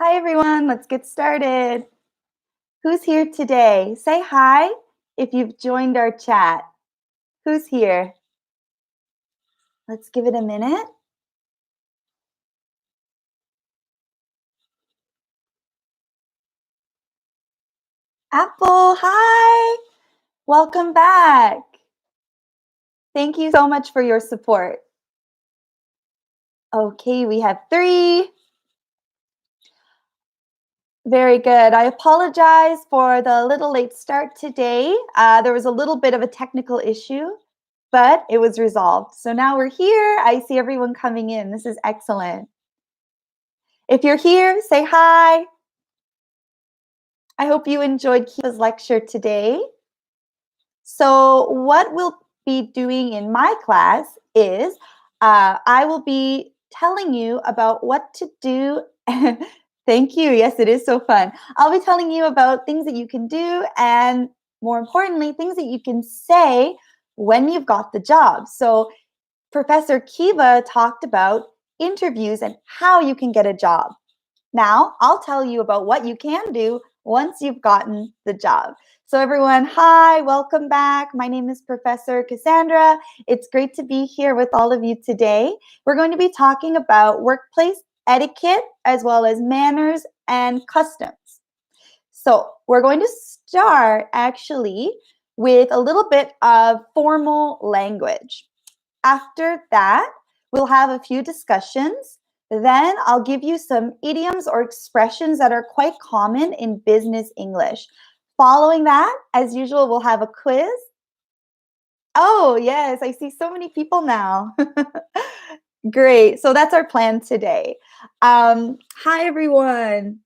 Hi, everyone. Let's get started. Who's here today? Say hi if you've joined our chat. Who's here? Let's give it a minute. Apple, hi. Welcome back. Thank you so much for your support. Okay, we have three. Very good. I apologize for the little late start today. There was a little bit of a technical issue, but it was resolved. So now we're here. I see everyone coming in. This is excellent. If you're here, say hi. I hope you enjoyed Kiva's lecture today. So what we'll be doing in my class is I will be telling you about what to do. Thank you. Yes, it is so fun. I'll be telling you about things that you can do and more importantly, things that you can say when you've got the job. So Professor Kiva talked about interviews and how you can get a job. Now, I'll tell you about what you can do once you've gotten the job. So everyone, hi, welcome back. My name is Professor Cassandra. It's great to be here with all of you today. We're going to be talking about workplace etiquette as well as manners and customs. So we're going to start actually with a little bit of formal language. After that, we'll have a few discussions. Then I'll give you some idioms or expressions that are quite common in business English. Following that, as usual, we'll have a quiz. Oh, yes, I see so many people now. Great. So that's our plan today. Hi, everyone.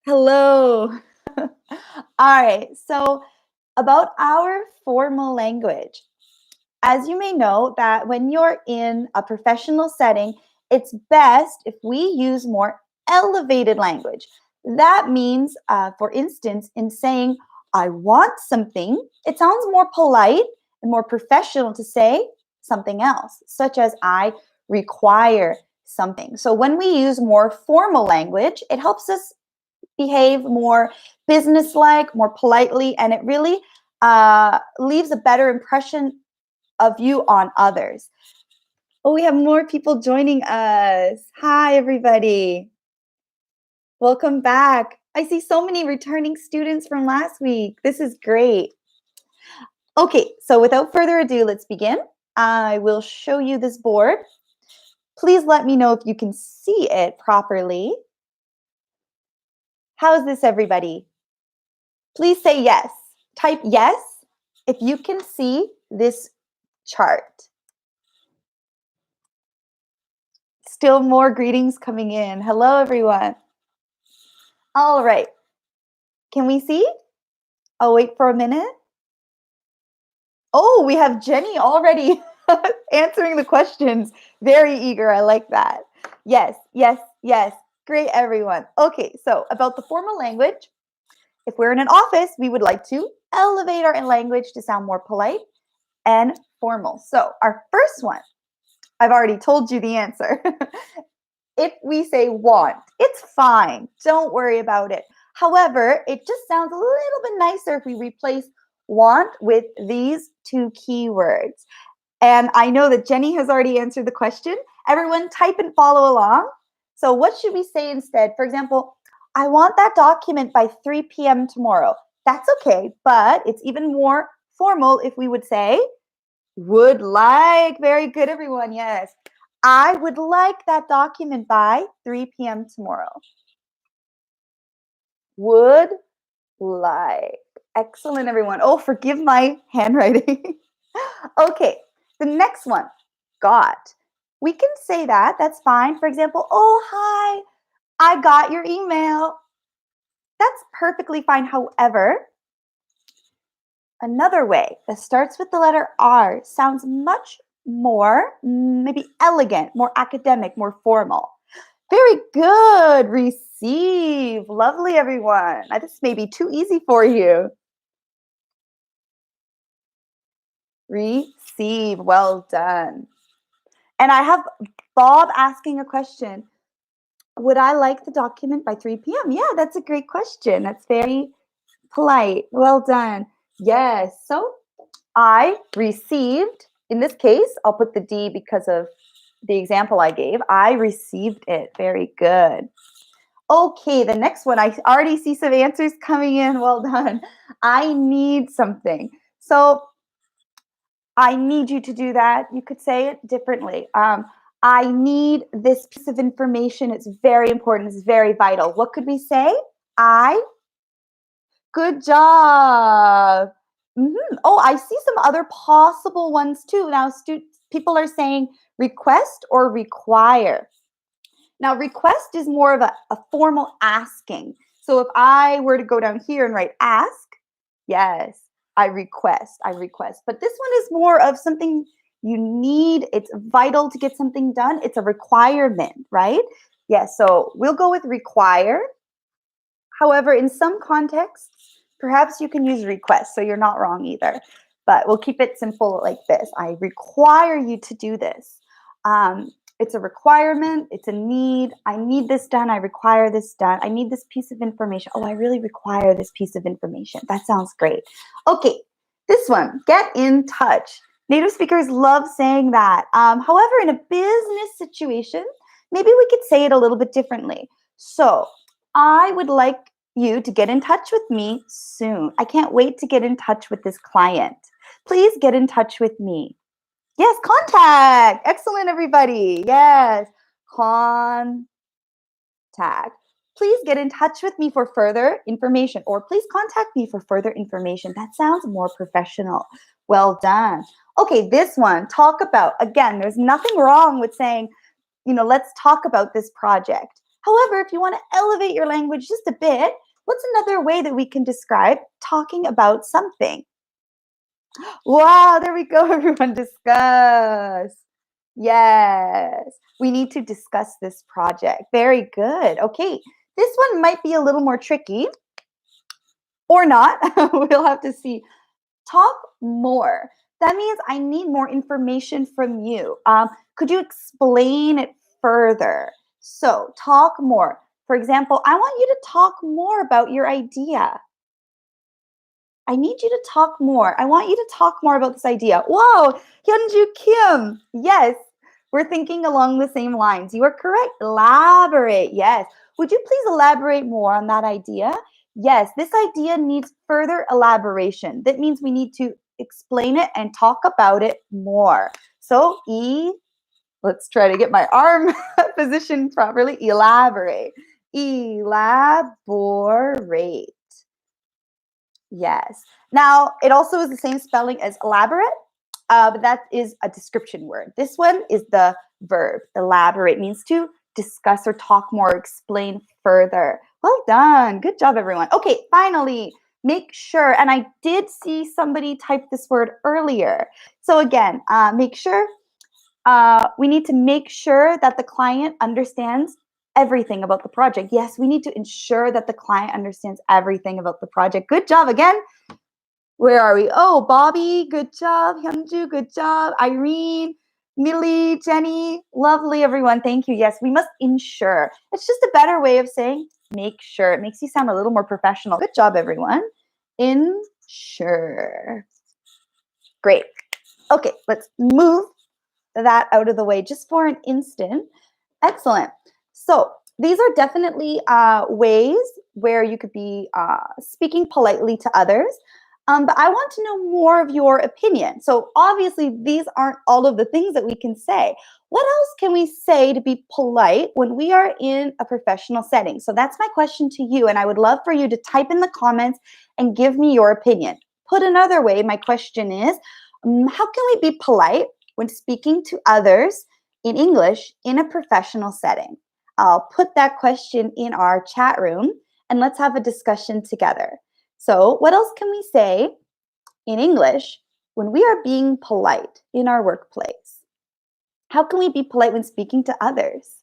Hello. All right. So about our formal language. As you may know, that when you're in a professional setting, it's best if we use more elevated language. That means, for instance, in saying, I want something, it sounds more polite and more professional to say something else, such as I require something. So when we use more formal language, it helps us behave more businesslike, more politely, and it really leaves a better impression of you on others. Oh, we have more people joining us. Hi, everybody. Welcome back. I see so many returning students from last week. This is great. Okay, so without further ado, let's begin. I will show you this board. Please let me know if you can see it properly. How's this, everybody? Please say yes. Type yes if you can see this chart. Still more greetings coming in. Hello, everyone. All right. Can we see? I'll wait for a minute. Oh, we have Jenny already answering the questions. Very eager. I like that. Yes, yes, yes. Great, everyone. Okay, so about the formal language. If we're in an office, we would like to elevate our language to sound more polite and formal. So our first one, I've already told you the answer. If we say want, it's fine. Don't worry about it. However, it just sounds a little bit nicer if we replace want with these two keywords. And I know that Jenny has already answered the question. Everyone type and follow along. So what should we say instead? For example, I want that document by 3 p.m. tomorrow. That's okay, but it's even more formal if we would say, would like. Very good, everyone. Yes. I would like that document by 3 p.m. tomorrow. Would like. Excellent, everyone. Oh, forgive my handwriting. Okay, the next one, got. We can say that. That's fine. For example, oh, hi, I got your email. That's perfectly fine. However, another way that starts with the letter R sounds much more maybe elegant, more academic, more formal. Very good. Receive. Lovely, everyone. This may be too easy for you. Receive. Well done. And I have Bob asking a question. Would I like the document by 3 p.m.? Yeah, that's a great question. That's very polite. Well done. Yes. So I received, in this case, I'll put the D because of the example I gave. I received it. Very good. Okay, the next one. I already see some answers coming in. Well done. I need something. So I need you to do that. You could say it differently. I need this piece of information. It's very important. It's very vital. What could we say? Good job. Oh, I see some other possible ones too. Now, people are saying request or require. Now, request is more of a formal asking. So if I were to go down here and write ask, yes, I request. But this one is more of something you need. It's vital to get something done. It's a requirement, right? Yes, so we'll go with require. However, in some contexts, perhaps you can use request, so you're not wrong either. But we'll keep it simple like this. I require you to do this. It's a requirement. It's a need. I need this done. I require this done. I need this piece of information. Oh, I really require this piece of information. That sounds great. Okay, this one, get in touch. Native speakers love saying that. However, in a business situation, maybe we could say it a little bit differently. So I would like you to get in touch with me soon. I can't wait to get in touch with this client. Please get in touch with me. Yes, contact. Excellent, everybody. Yes, contact. Please get in touch with me for further information, or please contact me for further information. That sounds more professional. Well done. Okay, this one, talk about. Again, there's nothing wrong with saying, let's talk about this project. However, if you want to elevate your language just a bit, what's another way that we can describe talking about something? Wow, there we go, everyone. Discuss. Yes, we need to discuss this project. Very good. Okay, this one might be a little more tricky or not. We'll have to see. Talk more. That means I need more information from you. Could you explain it further? So, talk more. For example, I want you to talk more about your idea. I need you to talk more. I want you to talk more about this idea. Whoa, Hyunju Kim. Yes, we're thinking along the same lines. You are correct. Elaborate. Yes. Would you please elaborate more on that idea? Yes, this idea needs further elaboration. That means we need to explain it and talk about it more. So, let's try to get my arm positioned properly. Elaborate. Elaborate. Yes. Now, it also is the same spelling as elaborate, but that is a description word. This one is the verb. Elaborate means to discuss or talk more, explain further. Well done. Good job, everyone. Okay, finally, make sure. And I did see somebody type this word earlier. So again, make sure. We need to make sure that the client understands everything about the project. Yes, we need to ensure that the client understands everything about the project. Good job again. Where are we? Oh, Bobby, good job. Hyunju, good job. Irene, Millie, Jenny, lovely, everyone. Thank you. Yes, we must ensure. It's just a better way of saying make sure. It makes you sound a little more professional. Good job, everyone. Ensure. Great. Okay, let's move that out of the way just for an instant. Excellent. So these are definitely ways where you could be speaking politely to others. But I want to know more of your opinion. So obviously, these aren't all of the things that we can say. What else can we say to be polite when we are in a professional setting? So that's my question to you. And I would love for you to type in the comments and give me your opinion. Put another way, my question is, how can we be polite when speaking to others in English in a professional setting? I'll put that question in our chat room and let's have a discussion together. So, what else can we say in English when we are being polite in our workplace? How can we be polite when speaking to others?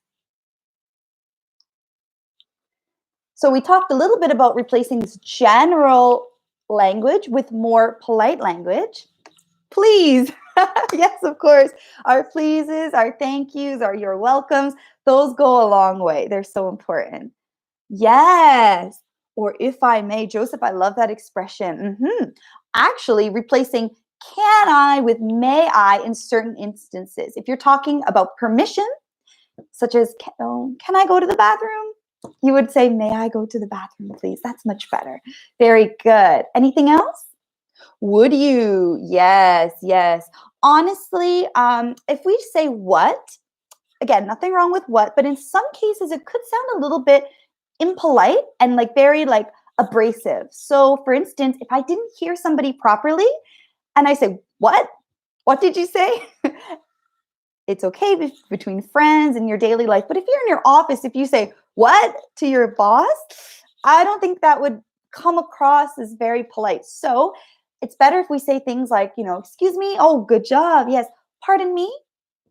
So, we talked a little bit about replacing this general language with more polite language. Please, Yes, of course. Our pleases, our thank yous, our you're welcomes, those go a long way. They're so important. Yes. Or if I may, Joseph, I love that expression. Actually, replacing can I with may I in certain instances. If you're talking about permission, such as can I go to the bathroom? You would say, may I go to the bathroom, please? That's much better. Very good. Anything else? Would you? Yes, yes. Honestly, if we say what, again, nothing wrong with what, but in some cases it could sound a little bit impolite and like very like abrasive. So for instance, if I didn't hear somebody properly and I say, what? What did you say? It's okay between friends and your daily life. But if you're in your office, if you say, what to your boss, I don't think that would come across as very polite. So it's better if we say things like, excuse me, oh, good job. Yes, pardon me.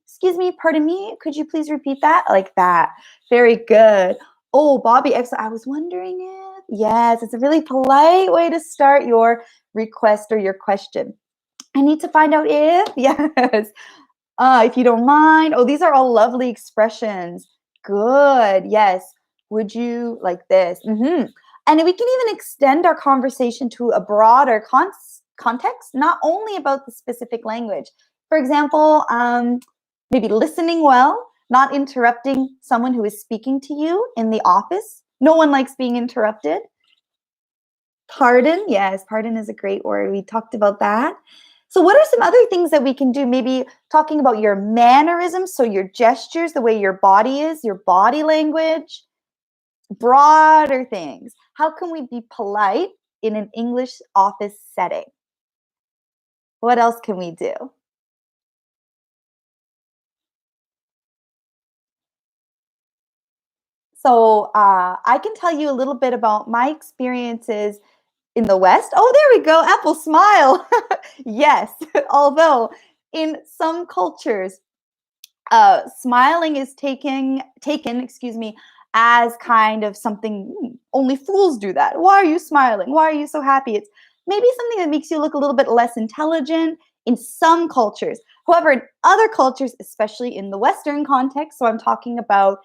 Excuse me, pardon me. Could you please repeat that? Like that. Very good. Oh, Bobby, I was wondering if, yes, it's a really polite way to start your request or your question. I need to find out if, yes. If you don't mind. Oh, these are all lovely expressions. Good. Yes. Would you like this? And we can even extend our conversation to a broader context, not only about the specific language. For example, maybe listening well, not interrupting someone who is speaking to you in the office. No one likes being interrupted. Pardon. Yes, pardon is a great word. We talked about that. So, what are some other things that we can do? Maybe talking about your mannerisms, so your gestures, the way your body is, your body language, broader things. How can we be polite in an English office setting? What else can we do? So, I can tell you a little bit about my experiences in the West. Oh, there we go. Apple smile. Yes. Although in some cultures, smiling is taken, excuse me, as kind of something only fools do that. Why are you smiling? Why are you so happy? It's maybe something that makes you look a little bit less intelligent in some cultures. However, in other cultures, especially in the Western context, so I'm talking about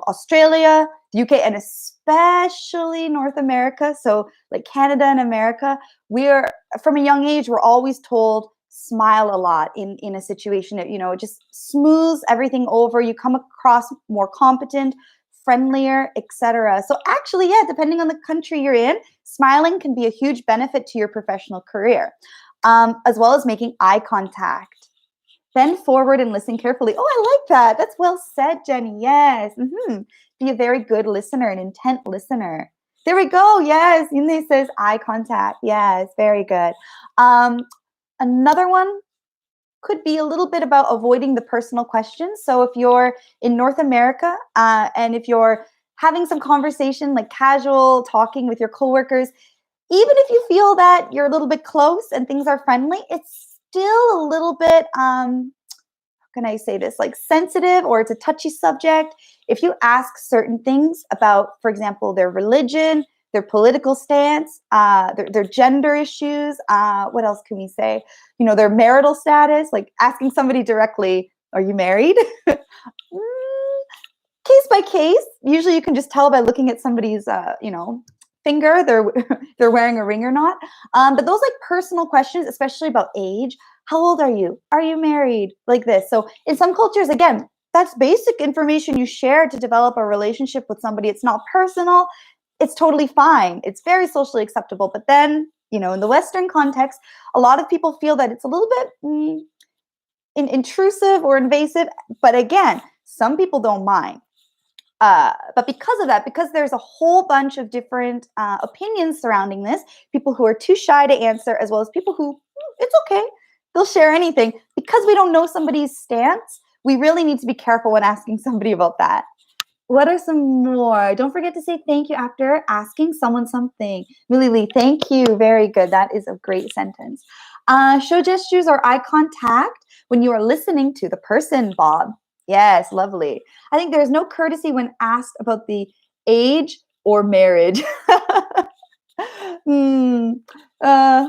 Australia, the UK, and especially North America. So like Canada and America, we're from a young age, we're always told smile a lot in a situation that, it just smooths everything over. You come across more competent, friendlier, etc. So actually, yeah, depending on the country you're in, smiling can be a huge benefit to your professional career, as well as making eye contact. Bend forward and listen carefully. Oh, I like that. That's well said, Jenny. Yes. Be a very good listener, an intent listener. There we go. Yes. Yunde says eye contact. Yes. Very good. Another one could be a little bit about avoiding the personal questions. So if you're in North America and if you're having some conversation, like casual talking with your coworkers, even if you feel that you're a little bit close and things are friendly, it's still a little bit how can I say this, like sensitive, or it's a touchy subject. If you ask certain things about, for example, their religion, their political stance, their gender issues, what else can we say? Their marital status, like asking somebody directly, are you married? Case by case. Usually you can just tell by looking at somebody's, finger, they're wearing a ring or not. But those like personal questions, especially about age, how old are you? Are you married? Like this. So in some cultures, again, that's basic information you share to develop a relationship with somebody. It's not personal. It's totally fine. It's very socially acceptable. But then, in the Western context, a lot of people feel that it's a little bit intrusive or invasive. But again, some people don't mind. But because of that, because there's a whole bunch of different opinions surrounding this, people who are too shy to answer, as well as people who, it's okay, they'll share anything. Because we don't know somebody's stance, we really need to be careful when asking somebody about that. What are some more? Don't forget to say thank you after asking someone something. Millie Lee, thank you. Very good. That is a great sentence. Show gestures or eye contact when you are listening to the person, Bob. Yes, lovely. I think there's no courtesy when asked about the age or marriage. hmm. uh,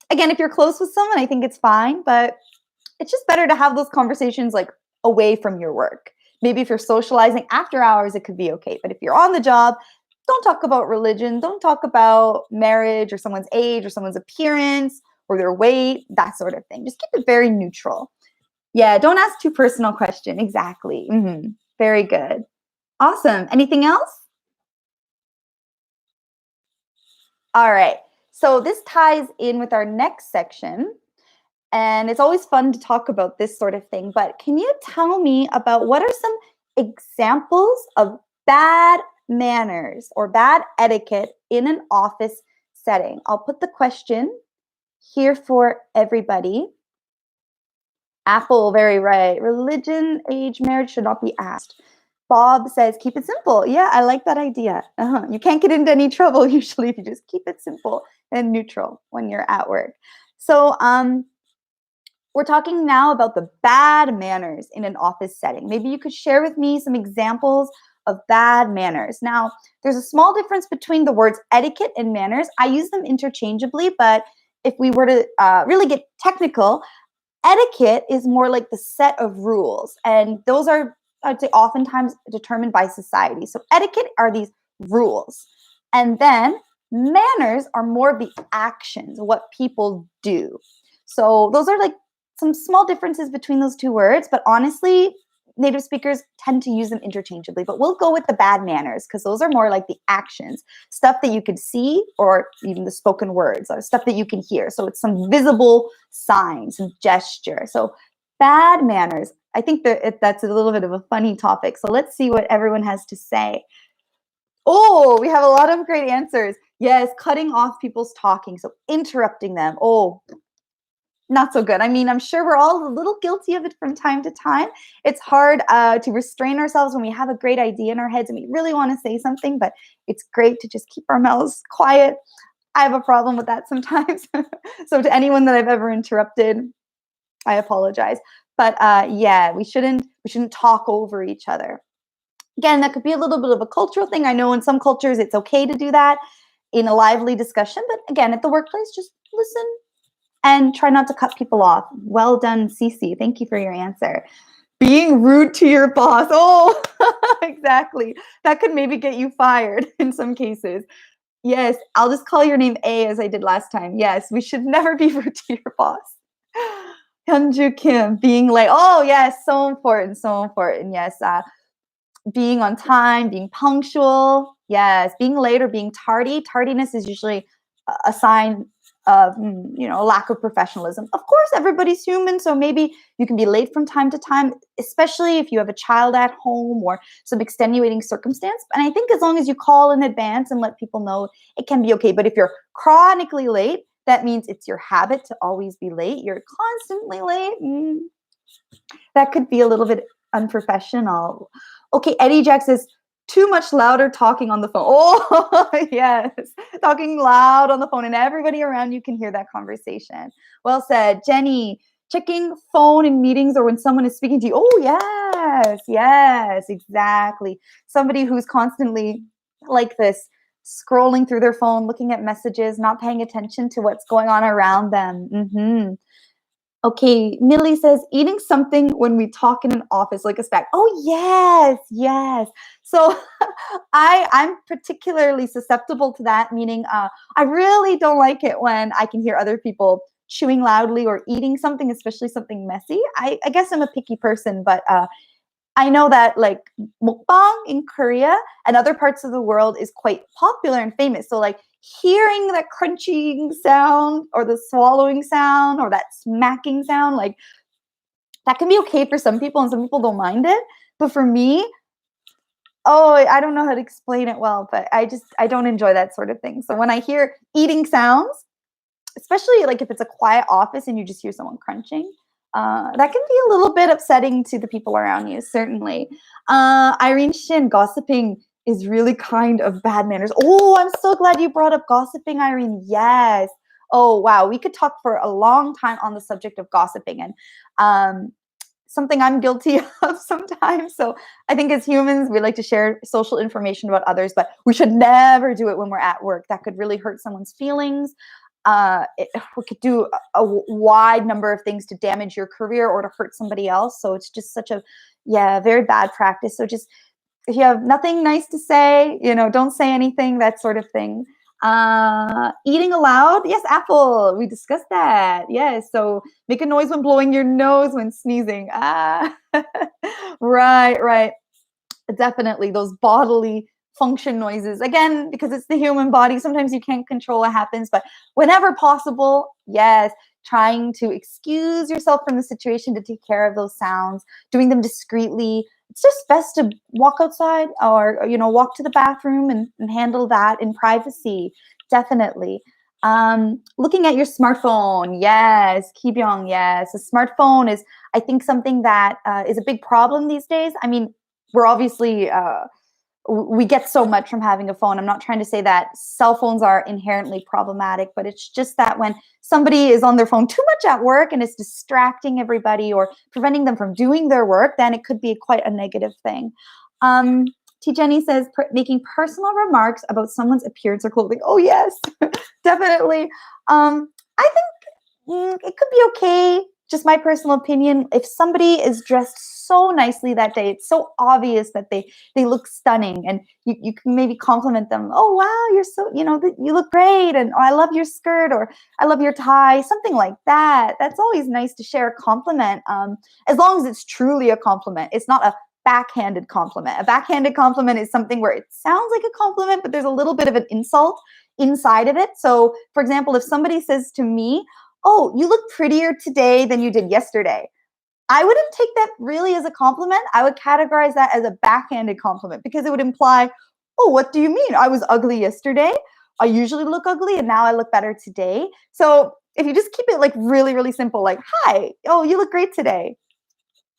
Again, if you're close with someone, I think it's fine, but it's just better to have those conversations like away from your work. Maybe if you're socializing after hours, it could be okay. But if you're on the job, don't talk about religion. Don't talk about marriage or someone's age or someone's appearance or their weight, that sort of thing. Just keep it very neutral. Yeah, don't ask too personal question. Exactly. Very good. Awesome. Anything else? All right. So this ties in with our next section. And it's always fun to talk about this sort of thing. But can you tell me about what are some examples of bad manners or bad etiquette in an office setting? I'll put the question here for everybody. Apple, very right. Religion, age, marriage should not be asked. Bob says, keep it simple. Yeah, I like that idea. You can't get into any trouble usually if you just keep it simple and neutral when you're at work. So, we're talking now about the bad manners in an office setting. Maybe you could share with me some examples of bad manners. Now, there's a small difference between the words etiquette and manners. I use them interchangeably, but if we were to really get technical, etiquette is more like the set of rules, and those are, I'd say, oftentimes determined by society. So etiquette are these rules, and then manners are more of the actions, what people do. So those are like some small differences between those two words, but honestly, native speakers tend to use them interchangeably. But we'll go with the bad manners because those are more like the actions, stuff that you could see, or even the spoken words, or stuff that you can hear. So it's some visible signs and gesture. So bad manners. I think that that's a little bit of a funny topic. So let's see what everyone has to say. Oh, we have a lot of great answers. Yes, cutting off people's talking, so interrupting them. Oh, not so good. I mean, I'm sure we're all a little guilty of it from time to time. It's hard to restrain ourselves when we have a great idea in our heads and we really want to say something, but it's great to just keep our mouths quiet. I have a problem with that sometimes. So to anyone that I've ever interrupted, I apologize. But yeah, we shouldn't talk over each other. Again, that could be a little bit of a cultural thing. I know in some cultures it's okay to do that in a lively discussion, but again, at the workplace, just listen and try not to cut people off. Well done, Cece. Thank you for your answer. Being rude to your boss. Oh, exactly. That could maybe get you fired in some cases. Yes, I'll just call your name A as I did last time. Yes, we should never be rude to your boss. Hyunju Kim, being late. Oh, yes, so important, so important. Yes, being on time, being punctual. Yes, being late or being tardy. Tardiness is usually a sign of a lack of professionalism. Of course, everybody's human, so maybe you can be late from time to time, especially if you have a child at home or some extenuating circumstance. And I think as long as you call in advance and let people know, it can be okay. But if you're chronically late, that means it's your habit to always be late. You're constantly late. That could be a little bit unprofessional. Okay, Eddie Jack says, too much louder talking on the phone. Oh, yes. Talking loud on the phone and everybody around you can hear that conversation. Well said. Jenny, checking phone in meetings or when someone is speaking to you. Oh, yes. Yes, exactly. Somebody who's constantly like this, scrolling through their phone, looking at messages, not paying attention to what's going on around them. Okay, Millie says eating something when we talk in an office like a snack. Oh yes, yes. So I'm particularly susceptible to that, meaning I really don't like it when I can hear other people chewing loudly or eating something, especially something messy. I guess I'm a picky person, but I know that like mukbang in Korea and other parts of the world is quite popular and famous. So like hearing that crunching sound or the swallowing sound or that smacking sound, like that can be okay for some people and some people don't mind it. But for me, oh, I don't know how to explain it well, but I don't enjoy that sort of thing. So when I hear eating sounds, especially like if it's a quiet office and you just hear someone crunching, that can be a little bit upsetting to the people around you, certainly. Irene Shin, gossiping is really kind of bad manners. Oh, I'm so glad you brought up gossiping, Irene. Yes. Oh, wow. We could talk for a long time on the subject of gossiping and something I'm guilty of sometimes. So I think as humans, we like to share social information about others, but we should never do it when we're at work. That could really hurt someone's feelings. we could do a wide number of things to damage your career or to hurt somebody else. So it's just such a, yeah, very bad practice. So just, if you have nothing nice to say, don't say anything, that sort of thing. Eating aloud, yes, apple, we discussed that. Yes, so make a noise when blowing your nose, when sneezing. Right. Definitely those bodily function noises. Again, because it's the human body, sometimes you can't control what happens, but whenever possible, yes, trying to excuse yourself from the situation to take care of those sounds, doing them discreetly. It's just best to walk outside or walk to the bathroom and handle that in privacy. Definitely. Looking at your smartphone, yes, Kibyong, yes. A smartphone is, I think, something that is a big problem these days. I mean, we're obviously we get so much from having a phone. I'm not trying to say that cell phones are inherently problematic, but it's just that when somebody is on their phone too much at work and it's distracting everybody or preventing them from doing their work, then it could be quite a negative thing. T. Jenny says, making personal remarks about someone's appearance or clothing. Oh, yes, definitely. I think it could be okay. Just my personal opinion. If somebody is dressed so nicely that day, it's so obvious that they look stunning, and you can maybe compliment them. Oh, wow, you're so, you look great, and oh, I love your skirt, or I love your tie, something like that. That's always nice to share a compliment, as long as it's truly a compliment. It's not a backhanded compliment. A backhanded compliment is something where it sounds like a compliment, but there's a little bit of an insult inside of it. So, for example, if somebody says to me, oh, you look prettier today than you did yesterday, I wouldn't take that really as a compliment. I would categorize that as a backhanded compliment, because it would imply, oh, what do you mean? I was ugly yesterday. I usually look ugly and now I look better today. So if you just keep it like really, really simple, like, hi, oh, you look great today,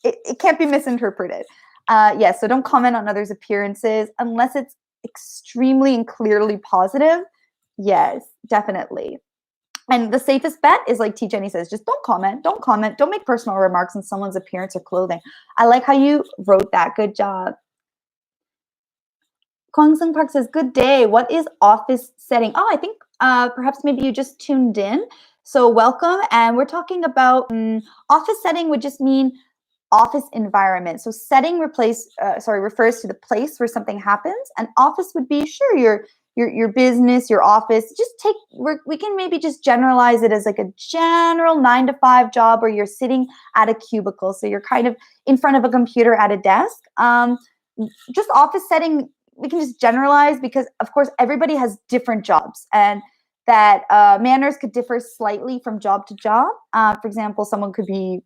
it can't be misinterpreted. So don't comment on others' appearances unless it's extremely and clearly positive. Yes, definitely. And the safest bet is, like T. Jenny says, just don't comment, don't make personal remarks on someone's appearance or clothing. I like how you wrote that. Good job. Kwang Sung Park says, good day. What is office setting? Oh, I think perhaps maybe you just tuned in. So welcome. And we're talking about office setting would just mean office environment. So setting refers to the place where something happens. And office would be, sure, your business, your office. We can maybe just generalize it as like a general 9-to-5 job where you're sitting at a cubicle. So you're kind of in front of a computer at a desk. Just office setting, we can just generalize, because of course everybody has different jobs, and that manners could differ slightly from job to job. For example, someone could be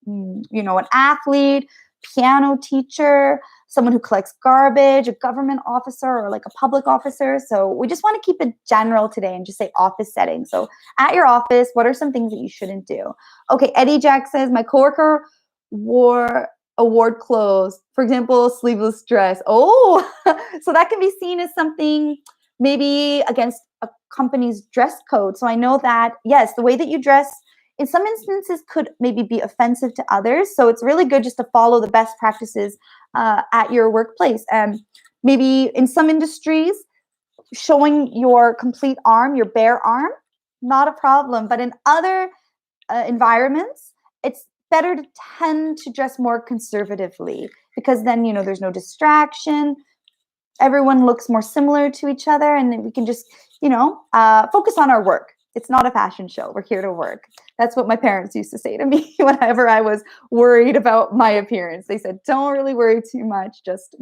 an athlete, piano teacher, someone who collects garbage, a government officer, or like a public officer. So we just want to keep it general today and just say office setting. So at your office, what are some things that you shouldn't do? Okay, Eddie Jack says, my coworker wore award clothes, for example, sleeveless dress. Oh, so that can be seen as something maybe against a company's dress code. So I know that, yes, the way that you dress in some instances could maybe be offensive to others. So it's really good just to follow the best practices at your workplace. And maybe in some industries, showing your complete arm, your bare arm, not a problem. But in other environments, it's better to tend to dress more conservatively, because then, there's no distraction. Everyone looks more similar to each other, and we can just, focus on our work. It's not a fashion show. We're here to work. That's what my parents used to say to me whenever I was worried about my appearance. They said, don't really worry too much. Just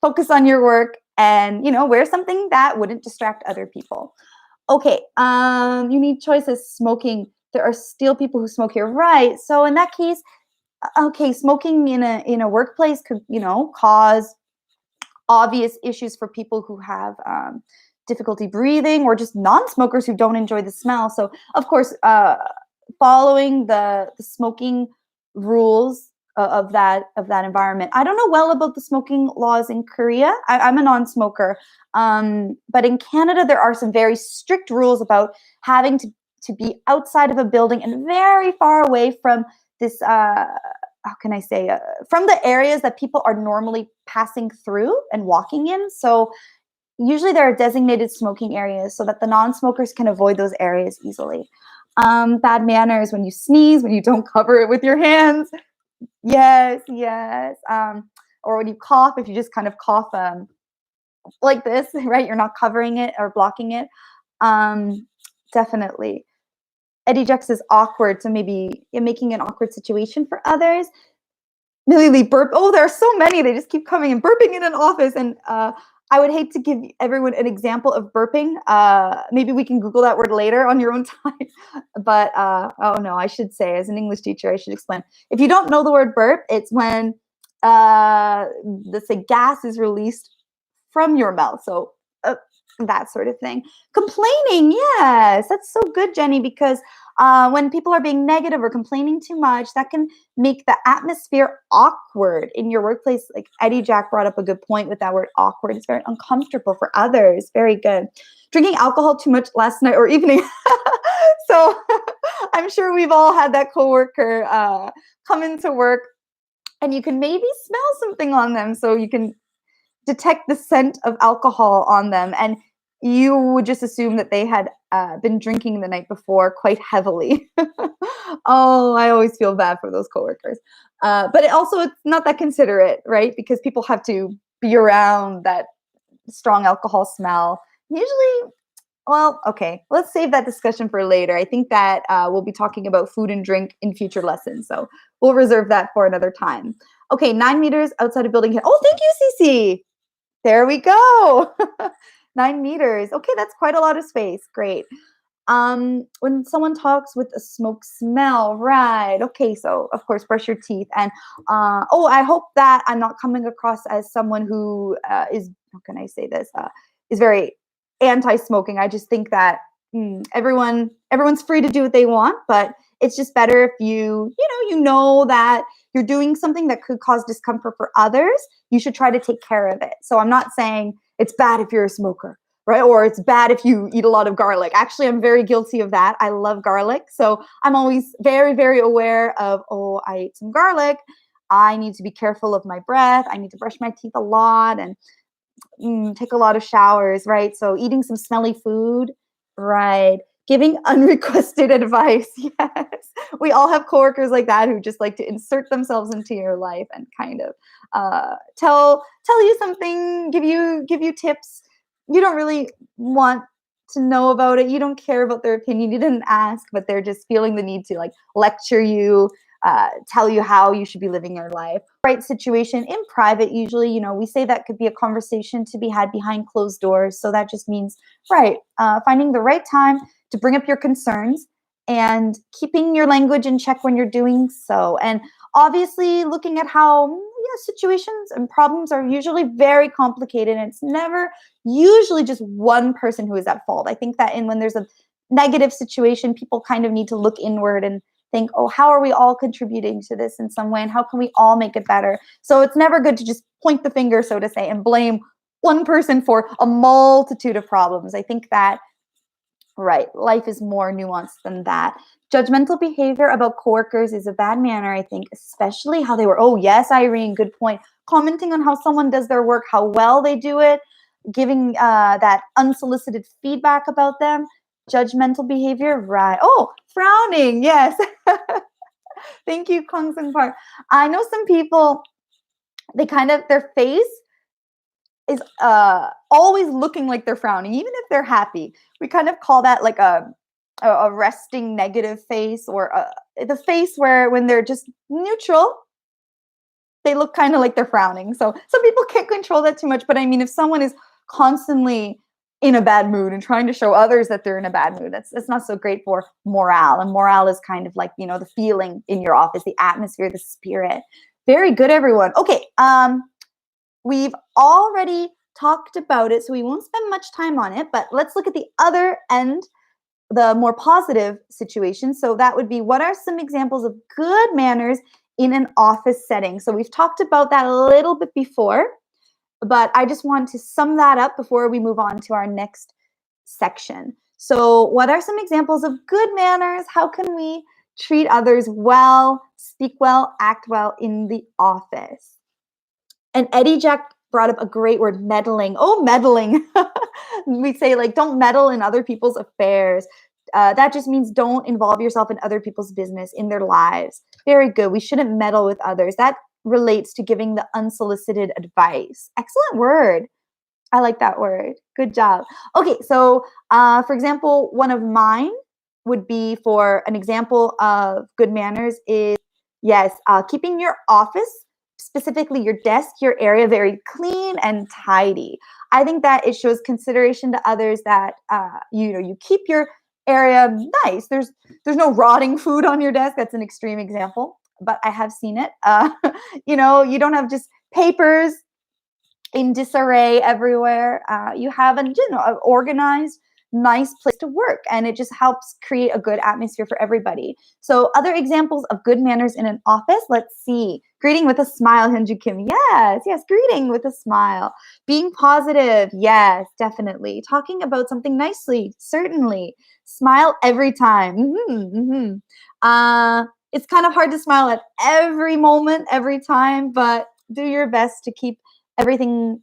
focus on your work and, wear something that wouldn't distract other people. Okay, unique choices, smoking. There are still people who smoke here. Right. So in that case, okay, smoking in a workplace could, cause obvious issues for people who have difficulty breathing, or just non-smokers who don't enjoy the smell. So of course, following the smoking rules of that environment. I don't know well about the smoking laws in Korea. I'm a non-smoker, but in Canada there are some very strict rules about having to be outside of a building and very far away from this. How can I say, from the areas that people are normally passing through and walking in. So Usually there are designated smoking areas so that the non-smokers can avoid those areas easily. Bad manners when you sneeze, when you don't cover it with your hands. Yes, yes. Or when you cough, if you just kind of cough like this, right? You're not covering it or blocking it. Um, Definitely. Ejects is awkward, so maybe you're making an awkward situation for others. Really burp. Oh, there are so many. They just keep coming and burping in an office. And I would hate to give everyone an example of burping. Maybe we can Google that word later on your own time. But oh no, I should say, as an English teacher, I should explain. If you don't know the word burp, it's when let's say gas is released from your mouth. So that sort of thing. Complaining, yes, that's so good, Jenny, because when people are being negative or complaining too much, that can make the atmosphere awkward in your workplace. Like Eddie Jack brought up a good point with that word awkward. It's very uncomfortable for others. Very good. Drinking alcohol too much last night or evening. So I'm sure we've all had that coworker come into work and you can maybe smell something on them. So you can detect the scent of alcohol on them, and you would just assume that they had been drinking the night before quite heavily. Oh, I always feel bad for those coworkers. But it's not that considerate, right? Because people have to be around that strong alcohol smell. Usually, well, okay, let's save that discussion for later. I think that we'll be talking about food and drink in future lessons. So we'll reserve that for another time. Okay, 9 meters outside of building. Oh, thank you, Cece. There we go. 9 meters. Okay, that's quite a lot of space. Great. When someone talks with a smoke smell, right? Okay, so of course, brush your teeth. And I hope that I'm not coming across as someone who is, how can I say this, is very anti-smoking. I just think that everyone's free to do what they want, but it's just better if you know that you're doing something that could cause discomfort for others. You should try to take care of it. So I'm not saying it's bad if you're a smoker, right? Or it's bad if you eat a lot of garlic. Actually, I'm very guilty of that. I love garlic. So I'm always very, very aware of, oh, I ate some garlic. I need to be careful of my breath. I need to brush my teeth a lot and take a lot of showers, right? So eating some smelly food, right? Giving unrequested advice. Yes. We all have coworkers like that who just like to insert themselves into your life and kind of tell you something, give you tips. You don't really want to know about it. You don't care about their opinion. You didn't ask, but they're just feeling the need to like lecture you, tell you how you should be living your life. Right situation in private, usually, we say that could be a conversation to be had behind closed doors. So that just means, right, finding the right time to bring up your concerns and keeping your language in check when you're doing so. And obviously looking at how situations and problems are usually very complicated, and it's never usually just one person who is at fault. I think that when there's a negative situation, people kind of need to look inward and think, oh, how are we all contributing to this in some way, and how can we all make it better? So it's never good to just point the finger, so to say, and blame one person for a multitude of problems. I think that, right, life is more nuanced than that. Judgmental behavior about coworkers is a bad manner, I think, especially how they were, oh, yes, Irene, good point. Commenting on how someone does their work, how well they do it, giving that unsolicited feedback about them. Judgmental behavior, right. Oh, frowning, yes. Thank you, Kung Sung Park. I know some people, their face is always looking like they're frowning, even if they're happy. We kind of call that like a resting negative face, or the face where when they're just neutral, they look kind of like they're frowning. So some people can't control that too much. But I mean, if someone is constantly in a bad mood and trying to show others that they're in a bad mood, that's not so great for morale. And morale is kind of like, the feeling in your office, the atmosphere, the spirit. Very good, everyone. Okay. We've already talked about it, so we won't spend much time on it, but let's look at the other end, the more positive situation. So that would be, what are some examples of good manners in an office setting? So we've talked about that a little bit before, but I just want to sum that up before we move on to our next section. So what are some examples of good manners? How can we treat others well, speak well, act well in the office? And Eddie Jack brought up a great word, meddling. Oh, meddling. We say like, don't meddle in other people's affairs. That just means don't involve yourself in other people's business, in their lives. Very good. We shouldn't meddle with others. That relates to giving the unsolicited advice. Excellent word. I like that word. Good job. Okay, so for example, one of mine would be for an example of good manners is, yes, keeping your office, specifically your desk, your area very clean and tidy. I think that it shows consideration to others that you keep your area nice. There's no rotting food on your desk. That's an extreme example, but I have seen it. You don't have just papers in disarray everywhere. You have an organized, nice place to work, and it just helps create a good atmosphere for everybody. So other examples of good manners in an office, let's see. Greeting with a smile, Hyunju Kim. Yes, greeting with a smile. Being positive, yes, definitely. Talking about something nicely, certainly. Smile every time. It's kind of hard to smile at every moment, every time, but do your best to keep everything,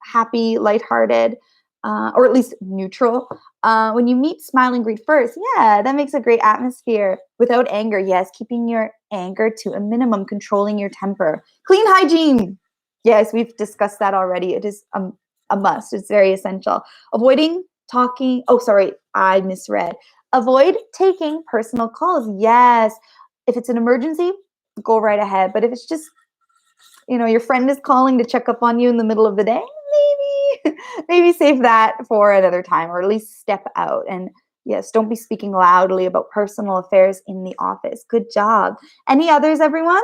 happy, lighthearted, or at least neutral. When you meet, smile and greet first. Yeah, that makes a great atmosphere. Without anger, yes, keeping your anger to a minimum, controlling your temper. Clean hygiene. Yes, we've discussed that already. It is a must. It's very essential. Avoiding talking. Oh, sorry, I misread. Avoid taking personal calls. Yes. If it's an emergency, go right ahead. But if it's just your friend is calling to check up on you in the middle of the day, maybe save that for another time, or at least step out. And yes, don't be speaking loudly about personal affairs in the office. Good job. Any others, everyone?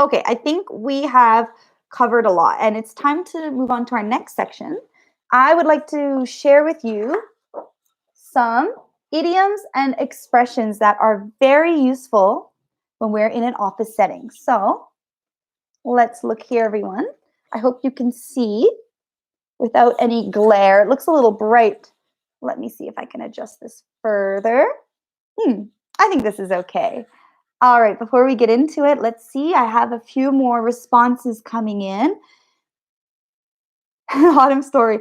Okay, I think we have covered a lot, and it's time to move on to our next section. I would like to share with you some idioms and expressions that are very useful when we're in an office setting. So let's look here, everyone. I hope you can see without any glare. It looks a little bright. Let me see if I can adjust this further. I think this is okay. All right, before we get into it, let's see. I have a few more responses coming in. Autumn story,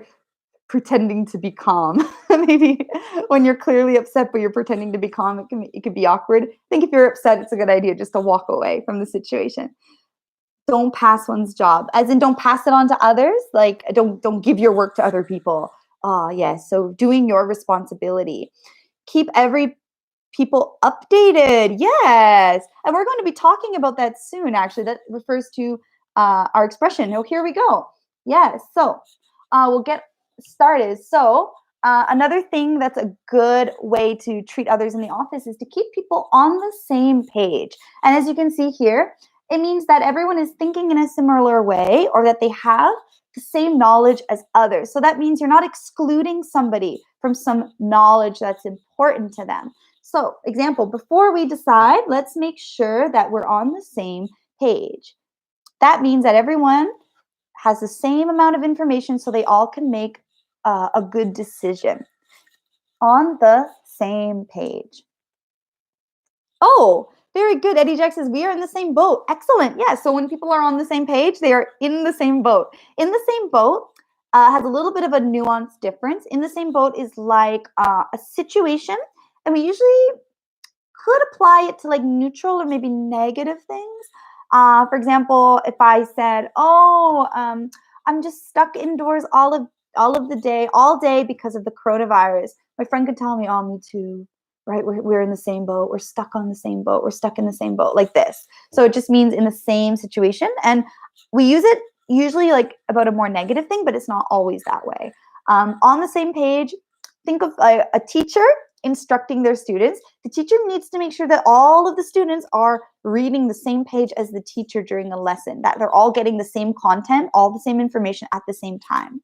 pretending to be calm. Maybe when you're clearly upset, but you're pretending to be calm, it can be awkward. I think if you're upset, it's a good idea just to walk away from the situation. Don't pass one's job, as in don't pass it on to others. Like don't give your work to other people. Yes. So doing your responsibility. Keep every people updated. Yes. And we're going to be talking about that soon, actually. That refers to our expression. Oh, here we go. Yes. So we'll get started. So another thing that's a good way to treat others in the office is to keep people on the same page. And as you can see here, it means that everyone is thinking in a similar way, or that they have the same knowledge as others. So that means you're not excluding somebody from some knowledge that's important to them. So, example, before we decide, let's make sure that we're on the same page. That means that everyone has the same amount of information so they all can make a good decision. On the same page. Oh, very good. Eddie Jack says, we are in the same boat. Excellent. Yeah. So when people are on the same page, they are in the same boat. In the same boat has a little bit of a nuance difference. In the same boat is like a situation. And we usually could apply it to like neutral or maybe negative things. For example, if I said, I'm just stuck indoors all of the day, all day because of the coronavirus. My friend could tell me, oh, me too. Right? We're in the same boat. We're stuck on the same boat. We're stuck in the same boat, like this. So it just means in the same situation. And we use it usually like about a more negative thing, but it's not always that way. On the same page, think of a teacher instructing their students. The teacher needs to make sure that all of the students are reading the same page as the teacher during a lesson, that they're all getting the same content, all the same information at the same time.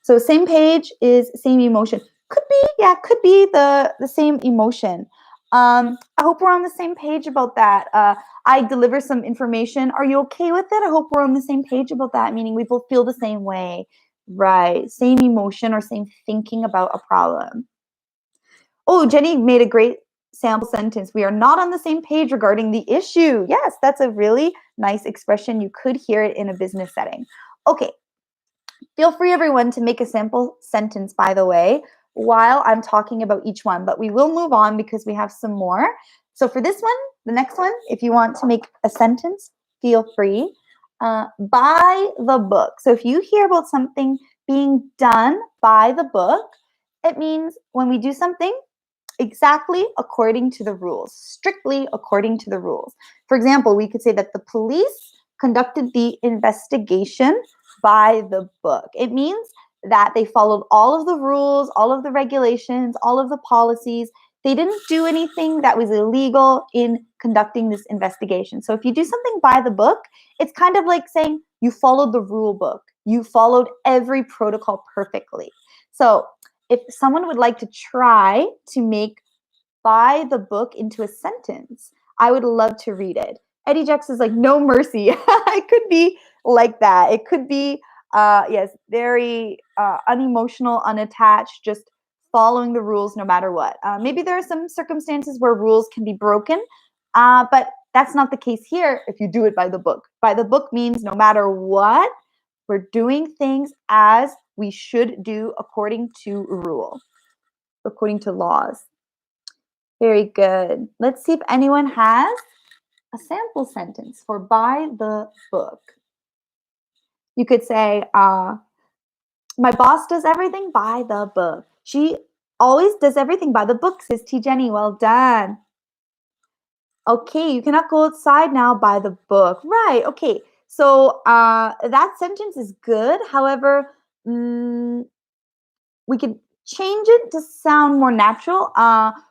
So same page is same emotion. Could be the same emotion. I hope we're on the same page about that. I deliver some information. Are you okay with it? I hope we're on the same page about that, meaning we both feel the same way. Right. Same emotion or same thinking about a problem. Oh, Jenny made a great sample sentence. We are not on the same page regarding the issue. Yes, that's a really nice expression. You could hear it in a business setting. Okay. Feel free, everyone, to make a sample sentence, by the way, while I'm talking about each one. But we will move on because we have some more. So for this one, the next one, if you want to make a sentence, feel free. By the book. So if you hear about something being done by the book, it means when we do something exactly according to the rules, strictly according to the rules. For example, we could say that the police conducted the investigation by the book. It means that they followed all of the rules, all of the regulations, all of the policies. They didn't do anything that was illegal in conducting this investigation. So if you do something by the book, it's kind of like saying you followed the rule book. You followed every protocol perfectly. So if someone would like to try to make by the book into a sentence, I would love to read it. Eddie Jex is like, no mercy. It could be like that. It could be, yes, very unemotional, unattached, just following the rules no matter what. Maybe there are some circumstances where rules can be broken, but that's not the case here if you do it by the book. By the book means no matter what, we're doing things as we should do according to rule, according to laws. Very good. Let's see if anyone has a sample sentence for by the book. You could say, my boss does everything by the book. She always does everything by the book, says T. Jenny. Well done. Okay, you cannot go outside now by the book. Right, okay. So that sentence is good. However, we could change it to sound more natural.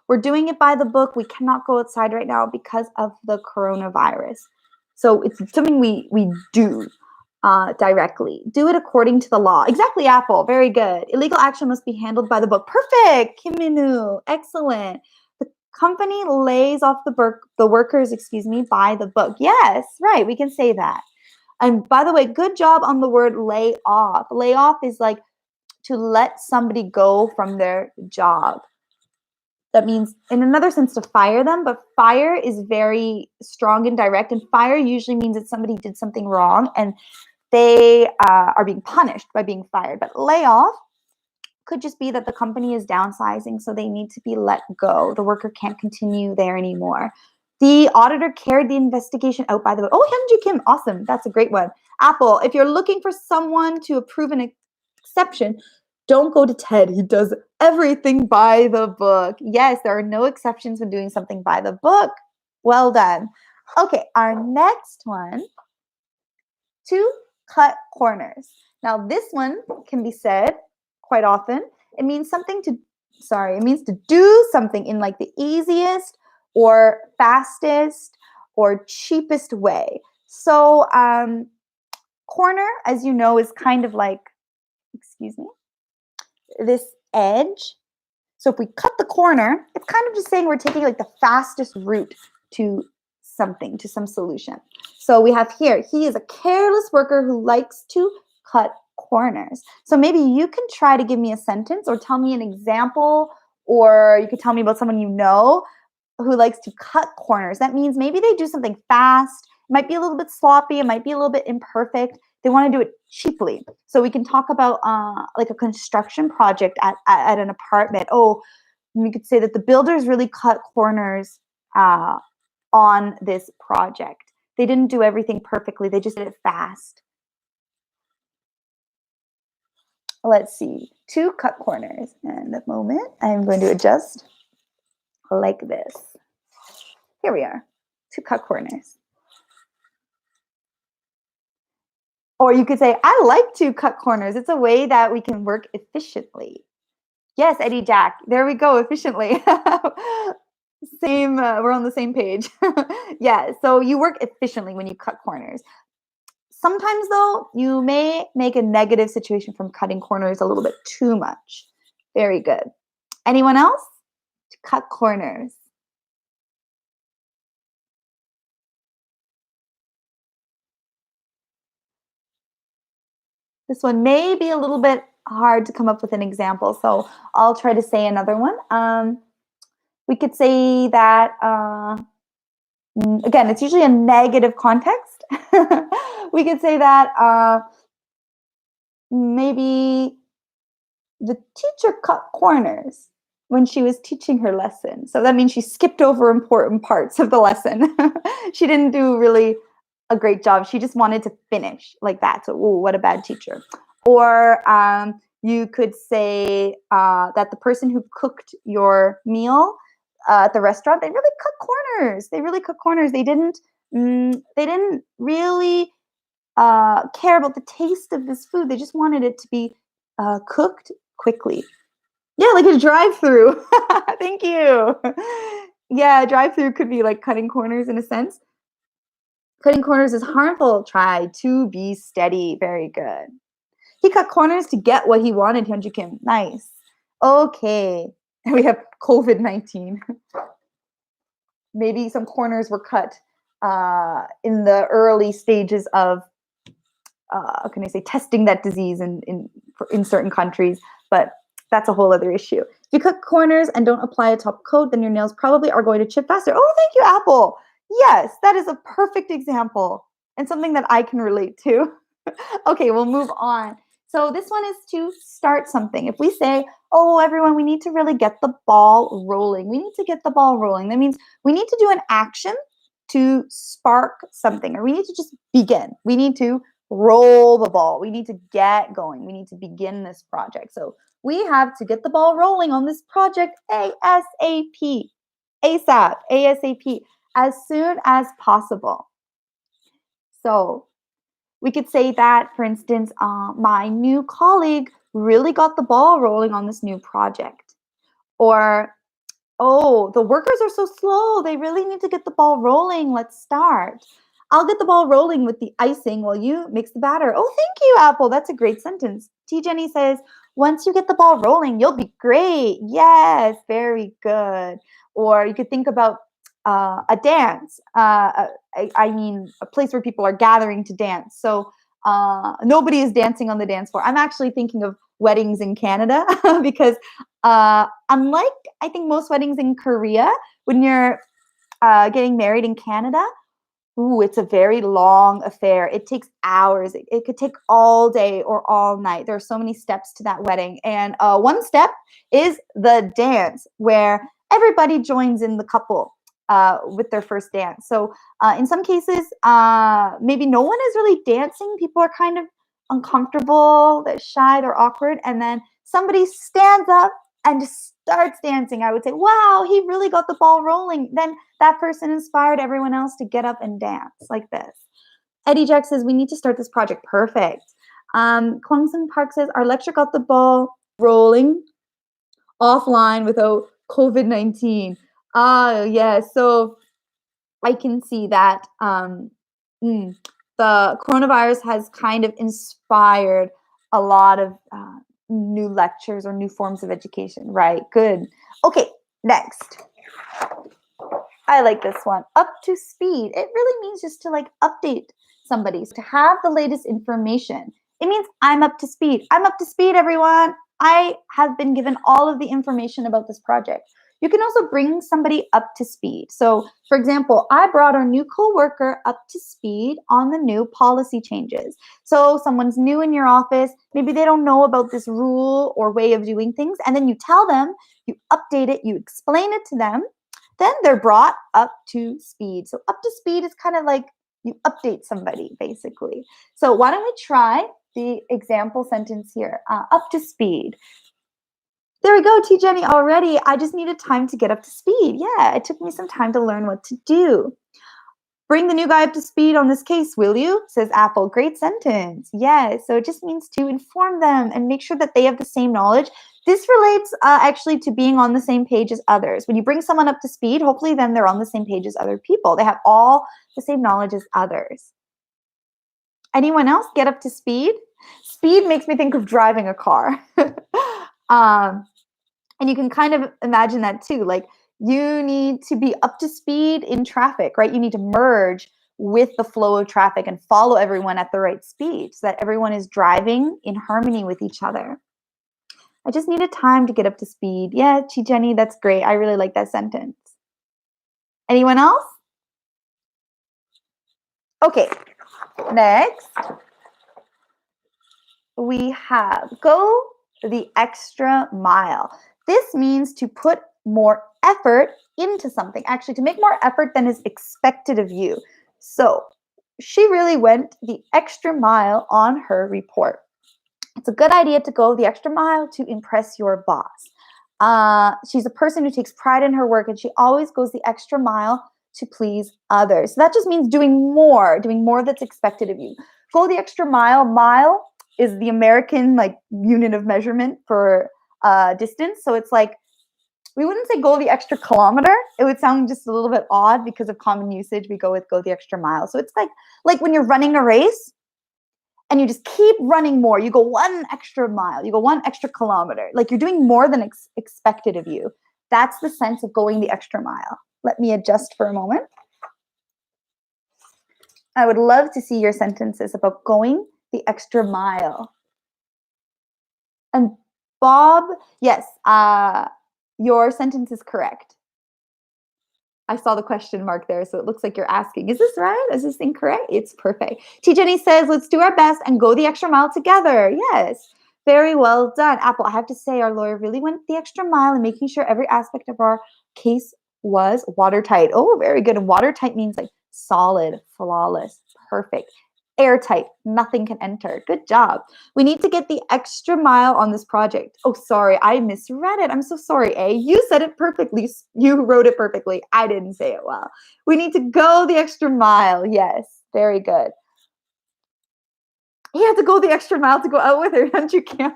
We're doing it by the book. We cannot go outside right now because of the coronavirus. So it's something we do directly. Do it according to the law. Exactly, Apple. Very good. Illegal action must be handled by the book. Perfect, Kim Minu. Excellent. The company lays off the workers, by the book. Yes, right. We can say that. And by the way, good job on the word lay off. Lay off is like to let somebody go from their job. That means, in another sense, to fire them, but fire is very strong and direct, and fire usually means that somebody did something wrong and they are being punished by being fired. But layoff could just be that the company is downsizing, so they need to be let go. The worker can't continue there anymore. The auditor carried the investigation out, by the way. Oh, Hyunju Kim, awesome. That's a great one. Apple, if you're looking for someone to approve an exception, don't go to Ted. He does everything by the book. Yes, there are no exceptions when doing something by the book. Well done. Okay, our next one, to cut corners. Now, this one can be said quite often. It means it means to do something in like the easiest or fastest or cheapest way. So, corner, as you know, is kind of like, this edge. So if we cut the corner, it's kind of just saying we're taking like the fastest route to something, to some solution. So we have here, he is a careless worker who likes to cut corners. So maybe you can try to give me a sentence or tell me an example, or you could tell me about someone you know who likes to cut corners. That means maybe they do something fast. It might be a little bit sloppy. It might be a little bit imperfect. They want to do it cheaply. So we can talk about like a construction project at an apartment. Oh, we could say that the builders really cut corners on this project. They didn't do everything perfectly. They just did it fast. Let's see. To cut corners. And a moment, I'm going to adjust like this. Here we are. To cut corners. Or you could say, I like to cut corners. It's a way that we can work efficiently. Yes, Eddie Jack. There we go, efficiently. Same, we're on the same page. Yeah, so you work efficiently when you cut corners. Sometimes, though, you may make a negative situation from cutting corners a little bit too much. Very good. Anyone else? To cut corners. This one may be a little bit hard to come up with an example, so I'll try to say another one. We could say that, again, it's usually a negative context. We could say that maybe the teacher cut corners when she was teaching her lesson. So that means she skipped over important parts of the lesson. She didn't do really a great job. She just wanted to finish like that. So, ooh, what a bad teacher. Or you could say that the person who cooked your meal at the restaurant, they really cut corners. They really cut corners. They didn't. They didn't really care about the taste of this food. They just wanted it to be cooked quickly. Yeah, like a drive-through. Thank you. Yeah, drive-through could be like cutting corners in a sense. Cutting corners is harmful. Try to be steady. Very good. He cut corners to get what he wanted, Hyunju Kim. Nice. Okay. We have COVID-19. Maybe some corners were cut in the early stages of, how can I say, testing that disease in certain countries. But that's a whole other issue. If you cut corners and don't apply a top coat, then your nails probably are going to chip faster. Oh, thank you, Apple. Yes, that is a perfect example and something that I can relate to. Okay, we'll move on. So this one is to start something. If we say, oh, everyone, we need to really get the ball rolling. We need to get the ball rolling. That means we need to do an action to spark something, or we need to just begin. We need to roll the ball. We need to get going. We need to begin this project. So we have to get the ball rolling on this project ASAP, ASAP, ASAP, as soon as possible. So we could say that, for instance, my new colleague really got the ball rolling on this new project. Or, oh, the workers are so slow. They really need to get the ball rolling. Let's start. I'll get the ball rolling with the icing while you mix the batter. Oh, thank you, Apple. That's a great sentence. T. Jenny says, once you get the ball rolling, you'll be great. Yes, very good. Or you could think about a dance. I mean, a place where people are gathering to dance. So nobody is dancing on the dance floor. I'm actually thinking of weddings in Canada because unlike, I think, most weddings in Korea, when you're getting married in Canada, ooh, it's a very long affair. It takes hours. It could take all day or all night. There are so many steps to that wedding. And one step is the dance, where everybody joins in the couple with their first dance. So in some cases, maybe no one is really dancing. People are kind of uncomfortable, they're shy, they're awkward. And then somebody stands up and just starts dancing. I would say, wow, he really got the ball rolling. Then that person inspired everyone else to get up and dance like this. Eddie Jack says, we need to start this project. Perfect. Kwang Sung Park says, our lecture got the ball rolling offline without COVID-19. Yeah, so I can see that the coronavirus has kind of inspired a lot of new lectures or new forms of education, right? Good. Okay, next. I like this one. Up to speed. It really means just to like update somebody, to have the latest information. It means I'm up to speed. I'm up to speed, everyone. I have been given all of the information about this project. You can also bring somebody up to speed. So, for example, I brought our new coworker up to speed on the new policy changes. So someone's new in your office, maybe they don't know about this rule or way of doing things, and then you tell them, you update it, you explain it to them, then they're brought up to speed. So up to speed is kind of like you update somebody, basically. So why don't we try the example sentence here, up to speed. There we go, T. Jenny, already. I just needed time to get up to speed. Yeah, it took me some time to learn what to do. Bring the new guy up to speed on this case, will you? Says Apple. Great sentence. Yes, so it just means to inform them and make sure that they have the same knowledge. This relates actually to being on the same page as others. When you bring someone up to speed, hopefully then they're on the same page as other people. They have all the same knowledge as others. Anyone else get up to speed? Speed makes me think of driving a car. And you can kind of imagine that too. Like you need to be up to speed in traffic, right? You need to merge with the flow of traffic and follow everyone at the right speed so that everyone is driving in harmony with each other. I just needed time to get up to speed. Yeah, Chi Jenny, that's great. I really like that sentence. Anyone else? Okay, next we have go the extra mile. This means to put more effort into something, actually, to make more effort than is expected of you. So she really went the extra mile on her report. It's a good idea to go the extra mile to impress your boss. She's a person who takes pride in her work and she always goes the extra mile to please others. So that just means doing more that's expected of you. Go the extra mile. Mile is the American like unit of measurement for distance. So it's like we wouldn't say go the extra kilometer. It would sound just a little bit odd because of common usage. We go with go the extra mile. So it's like when you're running a race and you just keep running more. You go one extra mile, you go one extra kilometer. Like you're doing more than expected of you. That's the sense of going the extra mile. Let me adjust for a moment. I would love to see your sentences about going the extra mile. And Bob, yes, your sentence is correct. I saw the question mark there, so it looks like you're asking, is this right? Is this incorrect? It's perfect. T. Jenny says, let's do our best and go the extra mile together. Yes, very well done. Apple, I have to say our lawyer really went the extra mile in making sure every aspect of our case was watertight. Oh, very good. And watertight means like solid, flawless, perfect. Airtight, nothing can enter. Good job. We need to get the extra mile on this project. Oh, sorry, I misread it. I'm so sorry, A. You said it perfectly. You wrote it perfectly. I didn't say it well. We need to go the extra mile. Yes, very good. You have to go the extra mile to go out with her, don't you, Cam?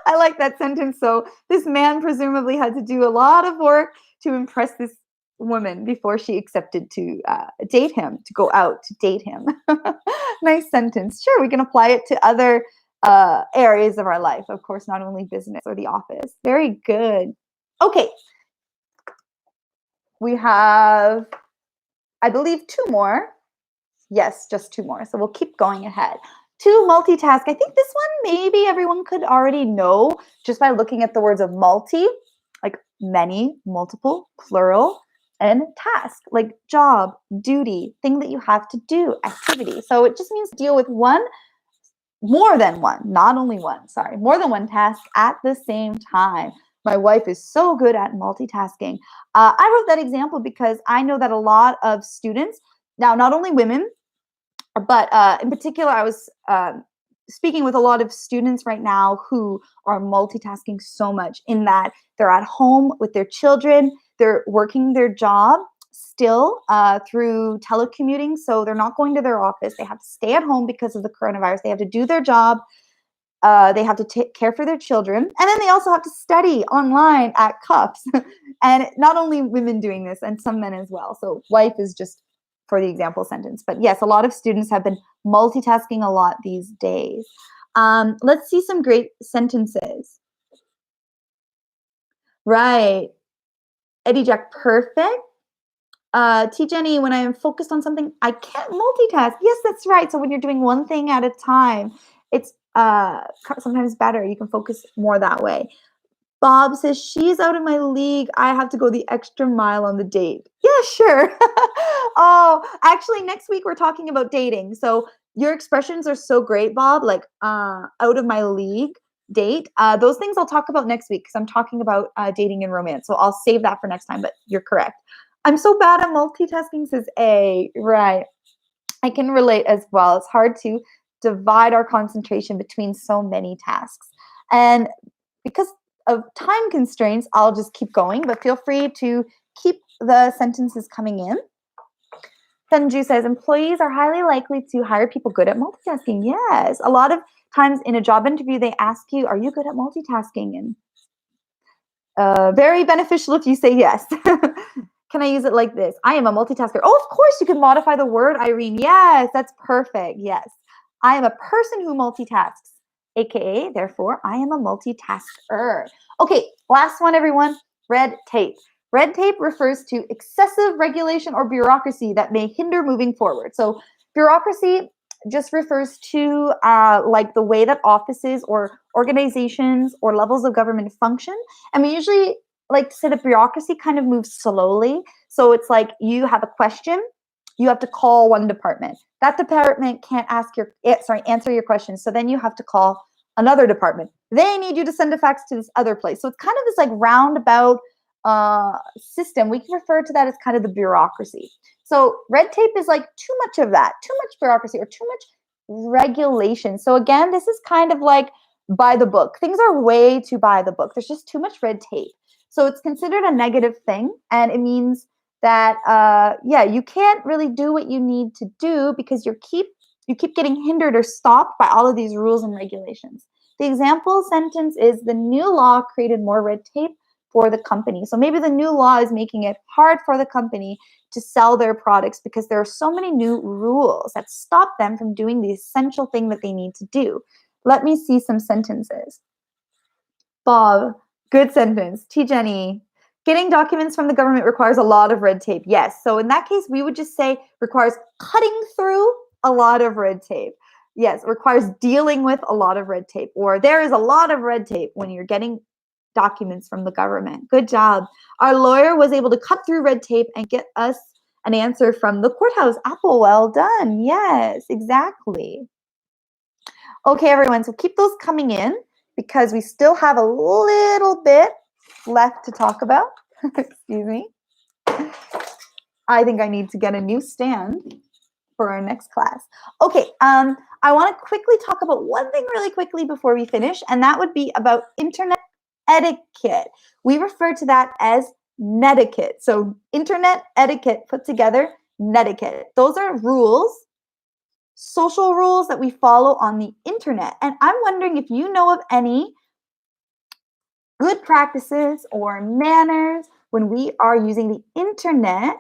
I like that sentence. So this man presumably had to do a lot of work to impress this woman before she accepted to date him, to go out to date him. Nice sentence. Sure, we can apply it to other areas of our life. Of course, not only business or the office. Very good. Okay. We have, I believe, two more. Yes, just two more. So we'll keep going ahead. To multitask. I think this one maybe everyone could already know just by looking at the words of multi, like many, multiple, plural, and task, like job, duty, thing that you have to do, activity. So it just means deal with more than one, not only one, sorry, more than one task at the same time. My wife is so good at multitasking. I wrote that example because I know that a lot of students, now not only women, but in particular, I was speaking with a lot of students right now who are multitasking so much in that they're at home with their children, they're working their job still through telecommuting. So they're not going to their office. They have to stay at home because of the coronavirus. They have to do their job. They have to take care for their children. And then they also have to study online at CUFS. And not only women doing this, and some men as well. So wife is just for the example sentence. But yes, a lot of students have been multitasking a lot these days. Let's see some great sentences. Right. Eddie Jack, perfect. T. Jenny, when I am focused on something, I can't multitask. Yes, that's right. So when you're doing one thing at a time, it's sometimes better. You can focus more that way. Bob says, she's out of my league. I have to go the extra mile on the date. Yeah, sure. Oh, actually, next week we're talking about dating. So your expressions are so great, Bob, like out of my league, date. Those things I'll talk about next week because I'm talking about dating and romance. So I'll save that for next time, but you're correct. I'm so bad at multitasking, says A. Right. I can relate as well. It's hard to divide our concentration between so many tasks. And because of time constraints, I'll just keep going, but feel free to keep the sentences coming in. Sanju says, employees are highly likely to hire people good at multitasking. Yes, a lot of times in a job interview, they ask you, are you good at multitasking? And very beneficial if you say yes. Can I use it like this? I am a multitasker. Oh, of course, you can modify the word, Irene. Yes, that's perfect. Yes. I am a person who multitasks, aka, therefore, I am a multitasker. Okay, last one, everyone. Red tape. Red tape refers to excessive regulation or bureaucracy that may hinder moving forward. So bureaucracy just refers to like the way that offices or organizations or levels of government function. And we usually like to say that bureaucracy kind of moves slowly. So it's like you have a question, you have to call one department. That department can't answer your question. So then you have to call another department. They need you to send a fax to this other place. So it's kind of this like roundabout system. We can refer to that as kind of the bureaucracy. So red tape is like too much of that, too much bureaucracy or too much regulation. So again, this is kind of like by the book. Things are way too by the book. There's just too much red tape. So it's considered a negative thing, and it means that yeah, you can't really do what you need to do because you keep getting hindered or stopped by all of these rules and regulations. The example sentence is the new law created more red tape for the company. So maybe the new law is making it hard for the company to sell their products because there are so many new rules that stop them from doing the essential thing that they need to do. Let me see some sentences. Bob, good sentence. T. Jenny, getting documents from the government requires a lot of red tape. Yes. So in that case, we would just say requires cutting through a lot of red tape. Yes, requires dealing with a lot of red tape, or there is a lot of red tape when you're getting documents from the government. Good job. Our lawyer was able to cut through red tape and get us an answer from the courthouse. Apple, well done. Yes, exactly. Okay, everyone, so keep those coming in because we still have a little bit left to talk about. Excuse me. I think I need to get a new stand for our next class. Okay, I want to quickly talk about one thing really quickly before we finish, and that would be about internet etiquette. We refer to that as netiquette. So internet etiquette put together, netiquette. Those are rules, social rules that we follow on the internet. And I'm wondering if you know of any good practices or manners when we are using the internet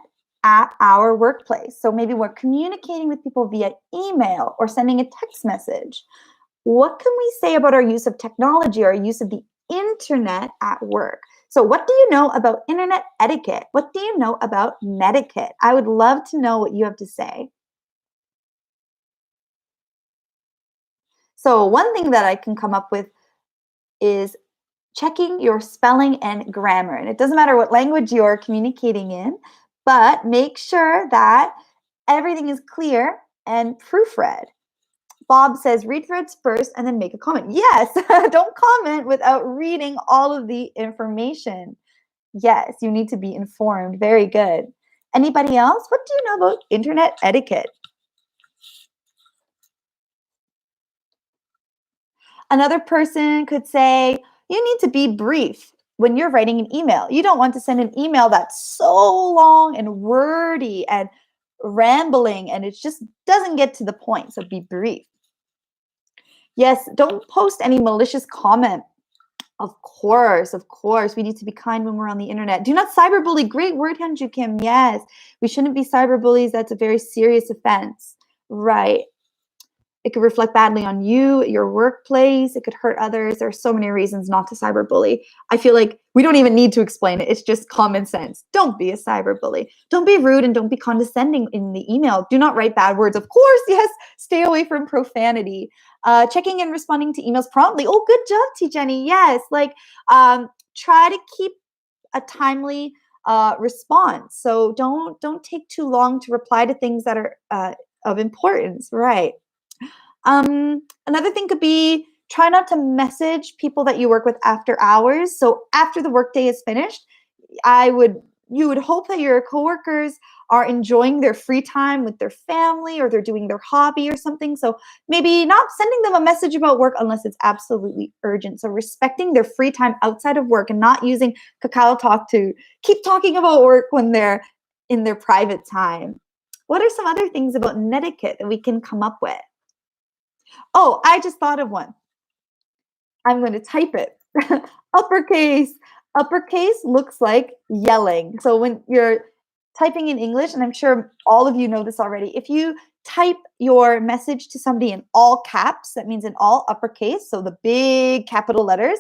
at our workplace. So maybe we're communicating with people via email or sending a text message. What can we say about our use of technology or our use of the internet at work? So what do you know about internet etiquette? What do you know about netiquette? I would love to know what you have to say. So one thing that I can come up with is checking your spelling and grammar. And it doesn't matter what language you're communicating in, but make sure that everything is clear and proofread. Bob says, read threads first and then make a comment. Yes, don't comment without reading all of the information. Yes, you need to be informed. Very good. Anybody else? What do you know about internet etiquette? Another person could say, you need to be brief when you're writing an email. You don't want to send an email that's so long and wordy and rambling and it just doesn't get to the point. So be brief. Yes, don't post any malicious comment. Of course, we need to be kind when we're on the internet. Do not cyberbully. Great word, Hyunju Kim. Yes, we shouldn't be cyberbullies. That's a very serious offense. Right. It could reflect badly on you, your workplace. It could hurt others. There are so many reasons not to cyberbully. I feel like we don't even need to explain it. It's just common sense. Don't be a cyberbully. Don't be rude and don't be condescending in the email. Do not write bad words. Of course, yes, stay away from profanity. Checking and responding to emails promptly. Oh, good job, T. Jenny. Yes, like try to keep a timely response. So don't take too long to reply to things that are of importance. Right. Another thing could be try not to message people that you work with after hours. So after the workday is finished, you would hope that your coworkers are enjoying their free time with their family or they're doing their hobby or something. So maybe not sending them a message about work unless it's absolutely urgent. So respecting their free time outside of work and not using Kakao Talk to keep talking about work when they're in their private time. What are some other things about netiquette that we can come up with? Oh, I just thought of one. I'm going to type it. Uppercase. Uppercase looks like yelling. So when you're typing in English, and I'm sure all of you know this already, if you type your message to somebody in all caps, that means in all uppercase, so the big capital letters,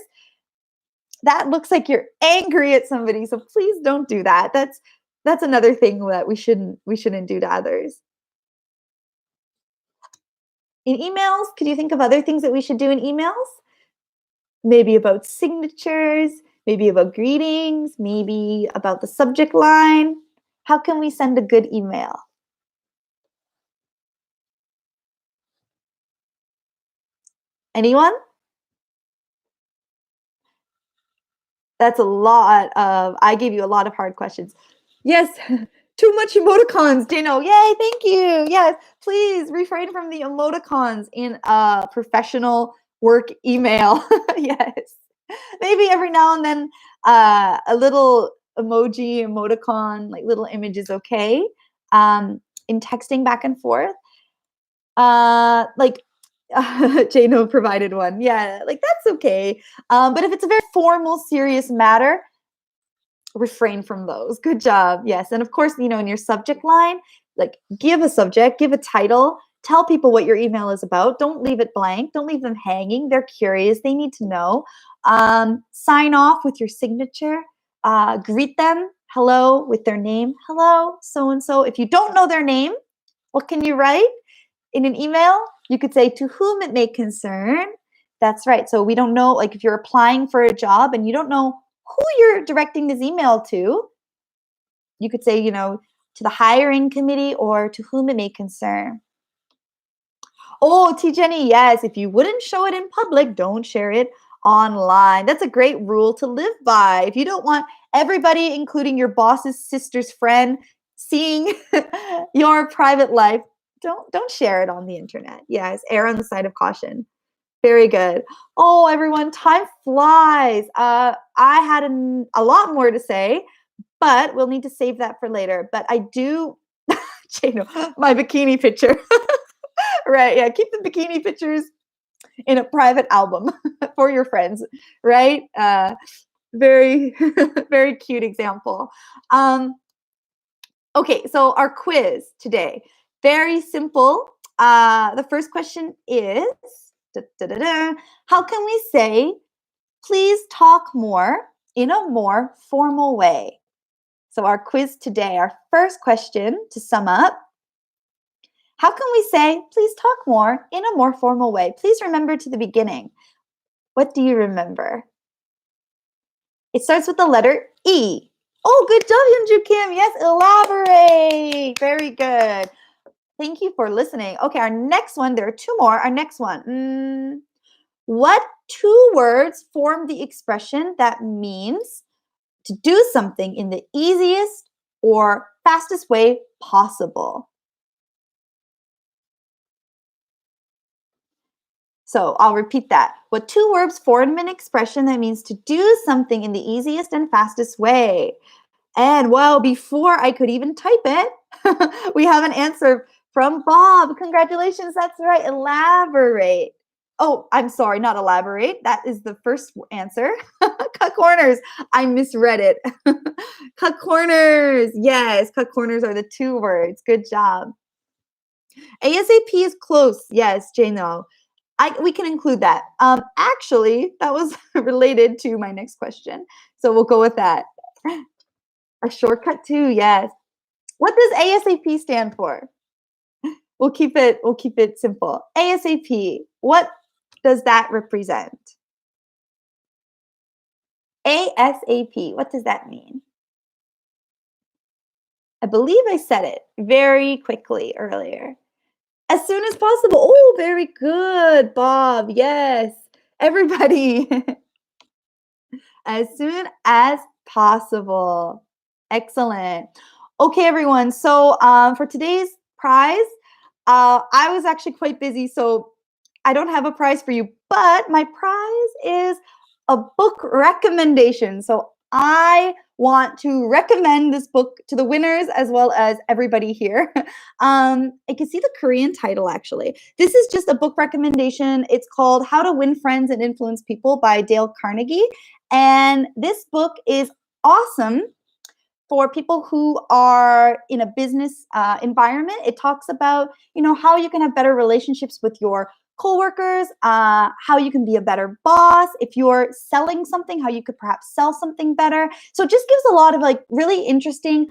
that looks like you're angry at somebody. So please don't do that. That's another thing that we shouldn't do to others. In emails, could you think of other things that we should do in emails? Maybe about signatures, maybe about greetings, maybe about the subject line. How can we send a good email? Anyone? That's a lot of, I gave you a lot of hard questions. Yes, too much emoticons, Dano. Yay, thank you. Yes, please refrain from the emoticons in a professional work email. Yes. Maybe every now and then a little emoji, emoticon, like little image is okay. In texting back and forth. Like Jano provided one. Yeah, like that's okay. But if it's a very formal, serious matter, refrain from those. Good job. Yes. And of course, in your subject line, like give a subject, give a title, tell people what your email is about. Don't leave it blank. Don't leave them hanging. They're curious. They need to know. Sign off with your signature. Greet them. Hello with their name. Hello, so and so. If you don't know their name, what can you write in an email? You could say, to whom it may concern. That's right. So we don't know, like if you're applying for a job and you don't know who you're directing this email to, you could say, to the hiring committee or to whom it may concern. Oh, T. Jenny, yes. If you wouldn't show it in public, don't share it online. That's a great rule to live by. If you don't want everybody, including your boss's sister's friend, seeing your private life, don't share it on the internet. Yes, err on the side of caution. Very good. Oh, everyone, time flies. I had a lot more to say, but we'll need to save that for later. But I do, Jano, my bikini picture. Right, yeah, keep the bikini pictures in a private album for your friends, right? Very, very cute example. Okay, so our quiz today, very simple. The first question is, how can we say, please talk more in a more formal way? So our quiz today, our first question to sum up, how can we say, please talk more in a more formal way? Please remember to the beginning. What do you remember? It starts with the letter E. Oh, good job, Hyunju Kim. Yes, elaborate. Very good. Thank you for listening. Okay, our next one, there are two more. Our next one. What two words form the expression that means to do something in the easiest or fastest way possible? So I'll repeat that. What two verbs form an expression that means to do something in the easiest and fastest way? And well, before I could even type it, we have an answer from Bob. Congratulations, that's right. Elaborate. Oh, I'm sorry, not elaborate. That is the first answer. Cut corners. I misread it. Cut corners. Yes, cut corners are the two words. Good job. ASAP is close. Yes, Jano. We can include that. Actually, that was related to my next question. So we'll go with that. A shortcut too, yes. What does ASAP stand for? We'll keep it simple. ASAP. What does that represent? ASAP. What does that mean? I believe I said it very quickly earlier. As soon as possible. Oh, very good, Bob. Yes. Everybody. As soon as possible. Excellent. Okay, everyone. So for today's prize, I was actually quite busy, so I don't have a prize for you, but my prize is a book recommendation. So I want to recommend this book to the winners as well as everybody here. I can see the Korean title actually. This is just a book recommendation. It's called How to Win Friends and Influence People by Dale Carnegie. And this book is awesome for people who are in a business environment. It talks about, how you can have better relationships with your coworkers, how you can be a better boss. If you're selling something, how you could perhaps sell something better. So it just gives a lot of like really interesting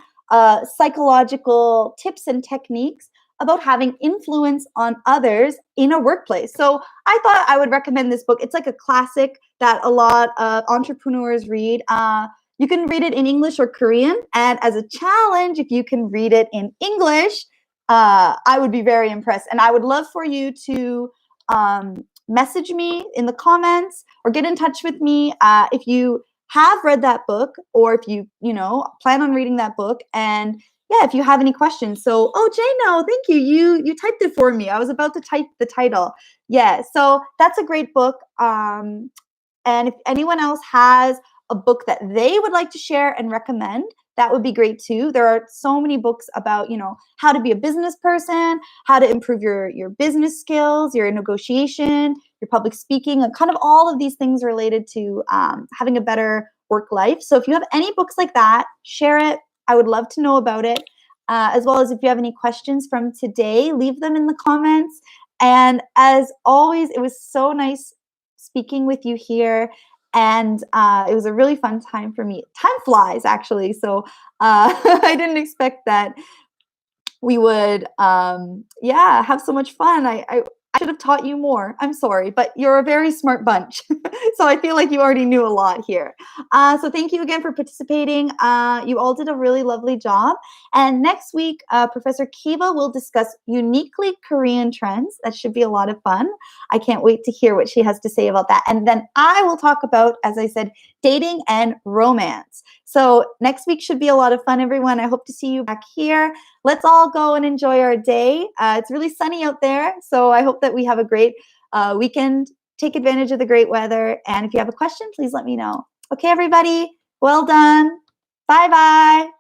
psychological tips and techniques about having influence on others in a workplace. So I thought I would recommend this book. It's like a classic that a lot of entrepreneurs read. You can read it in English or Korean. And as a challenge, if you can read it in English, I would be very impressed. And I would love for you to message me in the comments or get in touch with me if you have read that book, or if you plan on reading that book, and yeah, if you have any questions. So, oh, Jano, thank you. You typed it for me. I was about to type the title. Yeah, so that's a great book. And if anyone else has a book that they would like to share and recommend, that would be great too. There are so many books about, how to be a business person, how to improve your business skills, your negotiation, your public speaking, and kind of all of these things related to having a better work life. So if you have any books like that, share it. I would love to know about it. As well as if you have any questions from today, leave them in the comments. And as always, it was so nice speaking with you here. And it was a really fun time for me. Time flies, actually. So I didn't expect that we would, have so much fun. I should have taught you more. I'm sorry, but you're a very smart bunch. So I feel like you already knew a lot here. So thank you again for participating. You all did a really lovely job. And next week, Professor Kiva will discuss uniquely Korean trends. That should be a lot of fun. I can't wait to hear what she has to say about that. And then I will talk about, as I said, dating and romance. So next week should be a lot of fun, everyone. I hope to see you back here. Let's all go and enjoy our day. It's really sunny out there, so I hope that we have a great weekend. Take advantage of the great weather. And if you have a question, please let me know. Okay, everybody. Well done. Bye-bye.